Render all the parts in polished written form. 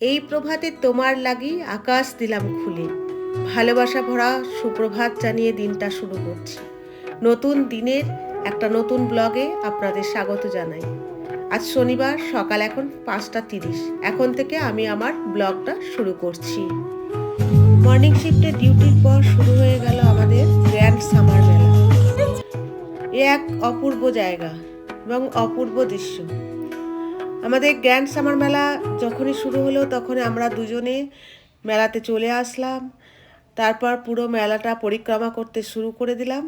এই প্রভাতে তোমার লাগি আকাশ দিলাম খুলে, ভালোবাসা ভরা সুপ্রভাত জানিয়ে দিনটা শুরু করছি। নতুন দিনের একটা নতুন ব্লগে আপনাদের স্বাগত জানাই। আজ শনিবার, সকাল এখন 5:30। এখন থেকে আমি আমার ব্লগটা শুরু করছি। মর্নিং শিফটে ডিউটির পর শুরু হয়ে গেল আমাদের গ্র্যান্ড সামার মেলা। এ এক অপূর্ব জায়গা এবং অপূর্ব দৃশ্য। আমাদের গ্র্যান্ড সামার মেলা যখনই শুরু হলো তখন আমরা দুজনে মেলাতে চলে আসলাম। তারপর পুরো মেলাটা পরিক্রমা করতে শুরু করে দিলাম।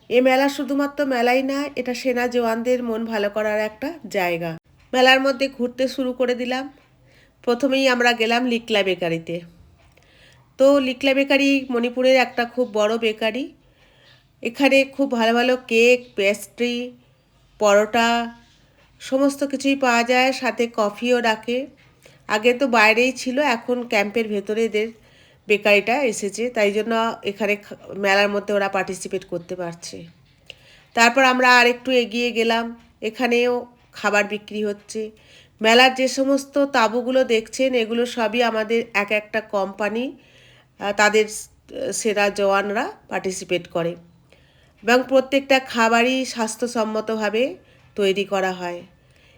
এ মেলা শুধুমাত্র মেলাই না, এটা সেনা জওয়ানদের মন ভালো করার একটা জায়গা। মেলার মধ্যে ঘুরতে শুরু করে দিলাম। প্রথমেই আমরা গেলাম লিকলা বেকারিতে। তো লিকলা বেকারি মণিপুরের একটা খুব বড় বেকারি। এখানে খুব ভালো ভালো কেক, পেস্ট্রি, পরোটা সমস্ত কিছুই পাওয়া যায়, সাথে কফিও রাখে। আগে তো বাইরেই ছিল, এখন ক্যাম্পের ভেতরে এদের বেকারিটা এসেছে, তাই জন্য এখানে মেলার মধ্যে ওরা পার্টিসিপেট করতে পারছে। তারপর আমরা আর একটু এগিয়ে গেলাম, এখানেও খাবার বিক্রি হচ্ছে। মেলার যে সমস্ত তাঁবুগুলো দেখছেন এগুলো সবই আমাদের এক একটা কোম্পানি, তাদের সেরা জওয়ানরা পার্টিসিপেট করে এবং প্রত্যেকটা খাবারই স্বাস্থ্যসম্মতভাবে তৈরি করা হয়।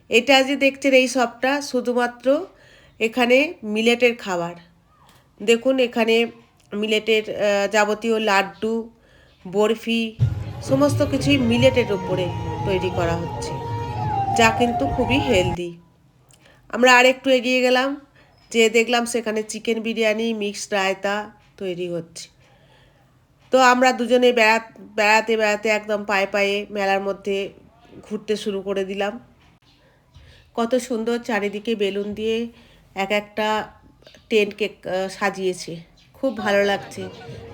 এটা যে দেখছেন এই সবটা শুধুমাত্র এখানে মিলেটের খাবার। দেখুন এখানে মিলেটের যাবতীয় লাড্ডু, বরফি সমস্ত কিছুই মিলেটের উপরে তৈরি করা হচ্ছে, যা কিন্তু খুবই হেলদি। আমরা আরেকটু এগিয়ে গেলাম, যে দেখলাম সেখানে চিকেন বিরিয়ানি, মিক্সড রায়তা তৈরি হচ্ছে। তো আমরা দুজনে বেড়াতে বেড়াতে একদম পায়ে পায়ে মেলার মধ্যে ঘুরতে শুরু করে দিলাম। কত সুন্দর চারিদিকে বেলুন দিয়ে এক একটা টেন্টকে সাজিয়েছে, খুব ভালো লাগছে।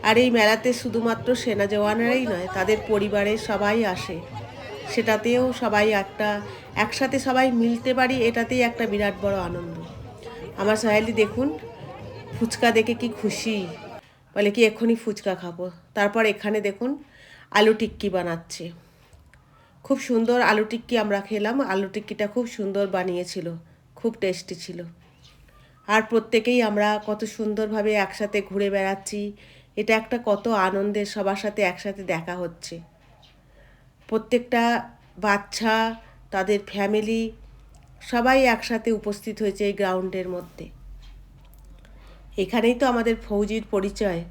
আর এই মেলাতে শুধুমাত্র সেনা জওয়ানেরাই নয়, তাদের পরিবারের সবাই আসে। সেটাতেও সবাই একসাথে সবাই মিলতে পারি, এটাতেই একটা বিরাট বড় আনন্দ। আমার সাহেলি দেখুন ফুচকা দেখে কি খুশি, বলে কি এক্ষুনি ফুচকা খাবো। তারপর এখানে দেখুন আলু টিক্কি বানাচ্ছে, খুব সুন্দর আলু টিক্কি আমরা খেলাম। আলু টিক্কিটা খুব সুন্দর বানিয়েছিল, খুব টেস্টি ছিল। আর প্রত্যেকেই আমরা কত সুন্দরভাবে একসাথে ঘুরে বেড়াচ্ছি, এটা একটা কত আনন্দের, সবার সাথে একসাথে দেখা হচ্ছে। প্রত্যেকটা বাচ্চা, তাদের ফ্যামিলি সবাই একসাথে উপস্থিত হয়েছে এই গ্রাউন্ডের মধ্যে। এখানেই তো আমাদের ফৌজির পরিচয়,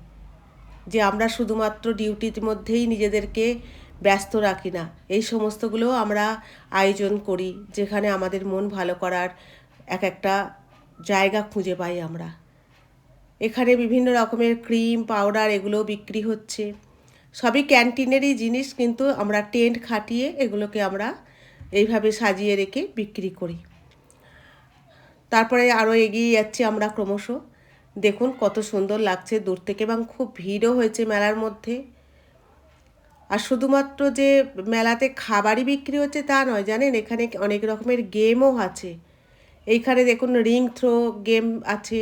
যে আমরা শুধুমাত্র ডিউটির মধ্যেই নিজেদেরকে ব্যস্ত রাখি না, এই সমস্তগুলোও আমরা আয়োজন করি, যেখানে আমাদের মন ভালো করার এক একটা জায়গা খুঁজে পাই আমরা। এখানে বিভিন্ন রকমের ক্রিম, পাউডার এগুলোও বিক্রি হচ্ছে। সবই ক্যান্টিনেরই জিনিস, কিন্তু আমরা টেন্ট খাটিয়ে এগুলোকে আমরা এইভাবে সাজিয়ে রেখে বিক্রি করি। তারপরে আরও এগিয়ে যাচ্ছি আমরা ক্রমশ। দেখুন কত সুন্দর লাগছে দূর থেকে, এবং খুব ভিড়ও হয়েছে মেলার মধ্যে। আর শুধুমাত্র যে মেলাতে খাবারই বিক্রি হচ্ছে তা নয়, জানেন এখানে অনেক রকমের গেমও আছে। এইখানে দেখুন রিং থ্রো গেম আছে,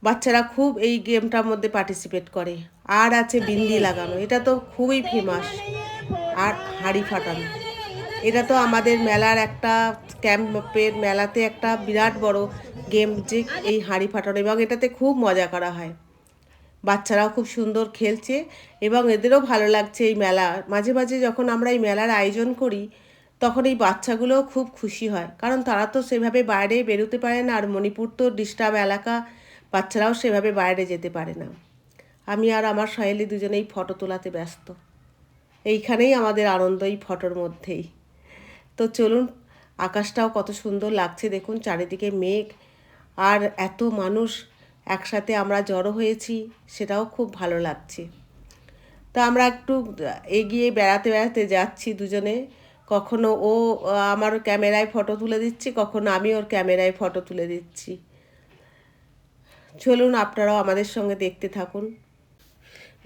বাচ্চারা খুব এই গেমটার মধ্যে পার্টিসিপেট করে। আর আছে বিন্দি লাগানো, এটা তো খুবই ফেমাস। আর হাঁড়ি ফাটানো, এটা তো আমাদের মেলার একটা ক্যাম্পের মেলাতে একটা বিরাট বড় গেম, যে এই হাঁড়ি ফাটানো, এবং এটাতে খুব মজা করা হয়। বাচ্চারাও খুব সুন্দর খেলছে এবং এদেরও ভালো লাগছে এই মেলা। মাঝে মাঝে যখন আমরা এই মেলার আয়োজন করি তখন এই বাচ্চাগুলোও খুব খুশি হয়, কারণ তারা তো সেভাবে বাইরে বেরোতে পারে না, আর মণিপুর তো ডিস্টার্ব এলাকা, বাচ্চারাও সেভাবে বাইরে যেতে পারে না। আমি আর আমার সহেলি দুজনেই ফটো তোলাতে ব্যস্ত। এইখানেই আমাদের আনন্দ, এই ফটোর মধ্যেই। তো চলুন, আকাশটাও কত সুন্দর লাগছে দেখুন, চারিদিকে মেঘ আর এত মানুষ একসাথে আমরা জড়ো হয়েছি, সেটাও খুব ভালো লাগছে। তো আমরা একটু এগিয়ে বেড়াতে বেড়াতে যাচ্ছি দুজনে। কখনো ও আমার ক্যামেরায় ফটো তুলে দিচ্ছি, কখনো আমি ওর ক্যামেরায় ফটো তুলে দিচ্ছি। চলুন আপনারাও আমাদের সঙ্গে দেখতে থাকুন।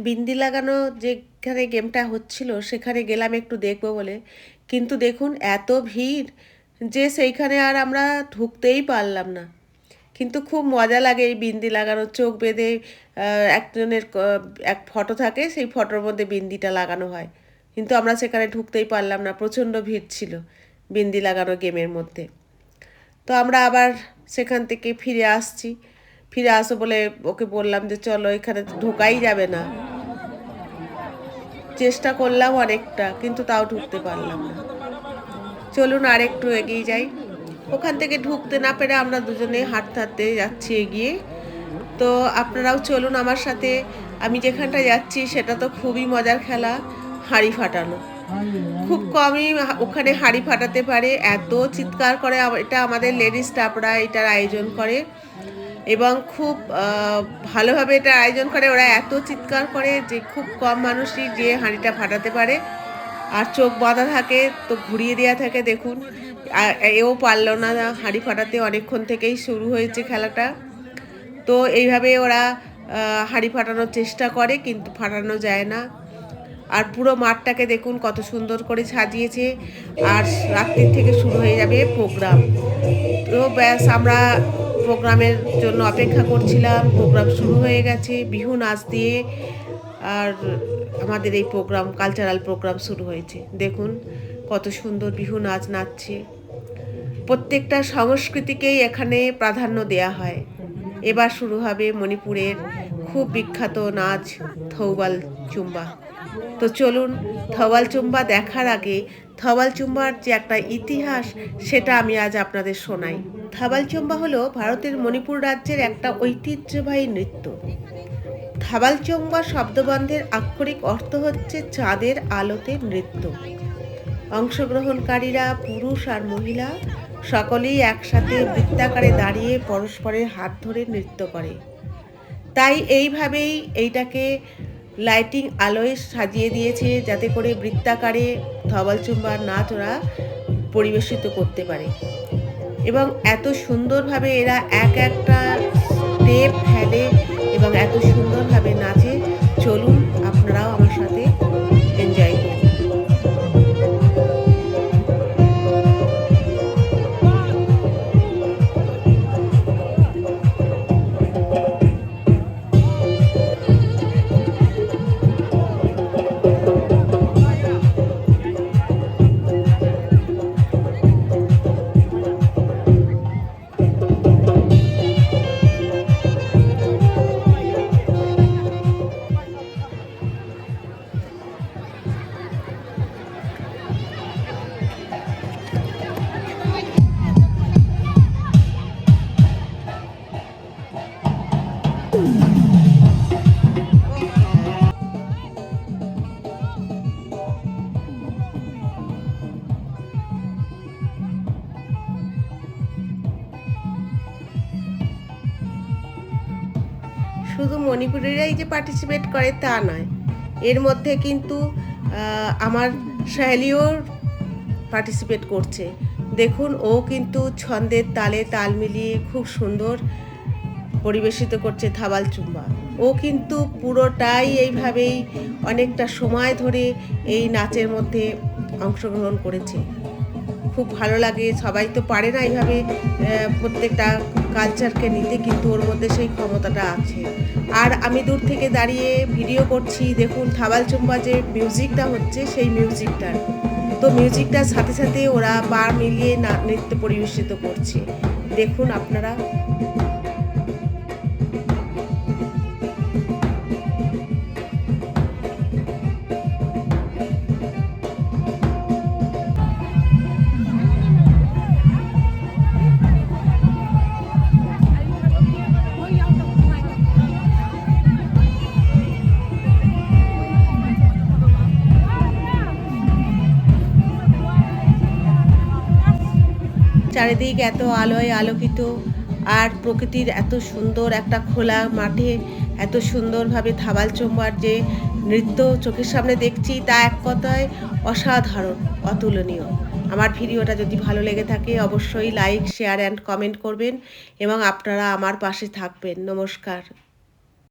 বিন্দি লাগানো যেখানে গেমটা হচ্ছিল সেখানে গেলাম একটু দেখবো বলে, কিন্তু দেখুন এত ভিড় যে সেইখানে আর আমরা ঢুকতেই পারলাম না। কিন্তু খুব মজা লাগে এই বিন্দি লাগানো, চোখ বেঁধে একজনের এক ফটো থাকে, সেই ফটোর মধ্যে বিন্দিটা লাগানো হয়, কিন্তু আমরা সেখানে ঢুকতেই পারলাম না, প্রচণ্ড ভিড় ছিল বিন্দি লাগানো গেমের মধ্যে। তো আমরা আবার সেখান থেকে ফিরে আসছি। ফিরে আসো বলে ওকে বললাম যে চলো, এখানে তো ঢোকাই যাবে না। চেষ্টা করলাম অনেকটা, কিন্তু তাও ঢুকতে পারলাম না। চলুন আর একটু এগিয়ে যাই। ওখান থেকে ঢুকতে না পেরে আমরা দুজনে হাঁটতে হাঁটতে যাচ্ছি এগিয়ে। তো আপনারাও চলুন আমার সাথে। আমি যেখানটা যাচ্ছি সেটা তো খুবই মজার খেলা, হাঁড়ি ফাটানো। খুব কমই ওখানে হাঁড়ি ফাটাতে পারে, এত চিৎকার করে। এটা আমাদের লেডিস স্টাফরা এটার আয়োজন করে এবং খুব ভালোভাবে এটা আয়োজন করে। ওরা এত চিৎকার করে যে খুব কম মানুষই যে হাঁড়িটা ফাটাতে পারে। আর চোখ বাঁধা থাকে, তো ঘুরিয়ে দেওয়া থাকে। দেখুন, এও পারলো না হাঁড়ি ফাটাতে, অনেকক্ষণ থেকেই শুরু হয়েছে খেলাটা। তো এইভাবে ওরা হাঁড়ি ফাটানোর চেষ্টা করে, কিন্তু ফাটানো যায় না। আর পুরো মাঠটাকে দেখুন কত সুন্দর করে সাজিয়েছে। আর রাত্রির থেকে শুরু হয়ে যাবে প্রোগ্রাম। তো ব্যাস, আমরা প্রোগ্রামের জন্য অপেক্ষা করছিলাম। প্রোগ্রাম শুরু হয়ে গেছে বিহু নাচ দিয়ে। আর আমাদের এই প্রোগ্রাম, কালচারাল প্রোগ্রাম শুরু হয়েছে। দেখুন কত সুন্দর বিহু নাচ নাচছে। প্রত্যেকটা সংস্কৃতিকেই এখানে প্রাধান্য দেয়া হয়। এবার শুরু হবে মণিপুরের খুব বিখ্যাত নাচ থৌবাল চুম্বা। তো চলুন, থৌবাল চুম্বা দেখার আগে থৌবাল চুম্বার যে একটা ইতিহাস, সেটা আমি আজ আপনাদের শোনাই। থৌবাল চুম্বা হলো ভারতের মণিপুর রাজ্যের একটা ঐতিহ্যবাহী নৃত্য। থৌবাল চুম্বা শব্দবন্ধের আক্ষরিক অর্থ হচ্ছে চাঁদের আলোতে নৃত্য। অংশগ্রহণকারীরা পুরুষ আর মহিলা সকলেই একসাথে বৃত্তাকারে দাঁড়িয়ে পরস্পরের হাত ধরে নৃত্য করে। তাই এইভাবেই এইটাকে লাইটিং আলোয় সাজিয়ে দিয়েছে, যাতে করে বৃত্তাকারে থৌবাল চুম্বার নাচ ওরা পরিবেশিত করতে পারে। এবং এত সুন্দরভাবে এরা এক একটা স্টেপ ফেলে এবং এত সুন্দরভাবে নাচে। চলুন আপনারাও আমার সাথে এনজয় করুন। শুধু মণিপুরিরাই যে পার্টিসিপেট করে তা নয়, এর মধ্যে কিন্তু আমার সহেলিও পার্টিসিপেট করছে। দেখুন, ও কিন্তু ছন্দের তালে তাল মিলিয়ে খুব সুন্দর পরিবেশিত করছে থৌবাল চুম্বা। ও কিন্তু পুরোটাই এইভাবেই অনেকটা সময় ধরে এই নাচের মধ্যে অংশগ্রহণ করেছে। খুব ভালো লাগে। সবাই তো পারে না এইভাবে প্রত্যেকটা কালচারকে নিতে, কিন্তু ওর মধ্যে সেই ক্ষমতাটা আছে। আর আমি দূর থেকে দাঁড়িয়ে ভিডিও করছি। দেখুন থৌবাল চুম্বা যে মিউজিকটা হচ্ছে, সেই মিউজিকটার, তো মিউজিকটার সাথে সাথে ওরা পা মিলিয়ে নৃত্য পরিবেশিত করছে। দেখুন আপনারা। চারিদিক এত আলোয় আলোকিত, আর প্রকৃতির এত সুন্দর একটা খোলা মাঠে এত সুন্দরভাবে থৌবাল চুম্বার যে নৃত্য চোখের সামনে দেখছি, তা এক কথায় অসাধারণ, অতুলনীয়। আমার ভিডিওটা যদি ভালো লেগে থাকে অবশ্যই লাইক, শেয়ার অ্যান্ড কমেন্ট করবেন এবং আপনারা আমার পাশে থাকবেন। নমস্কার।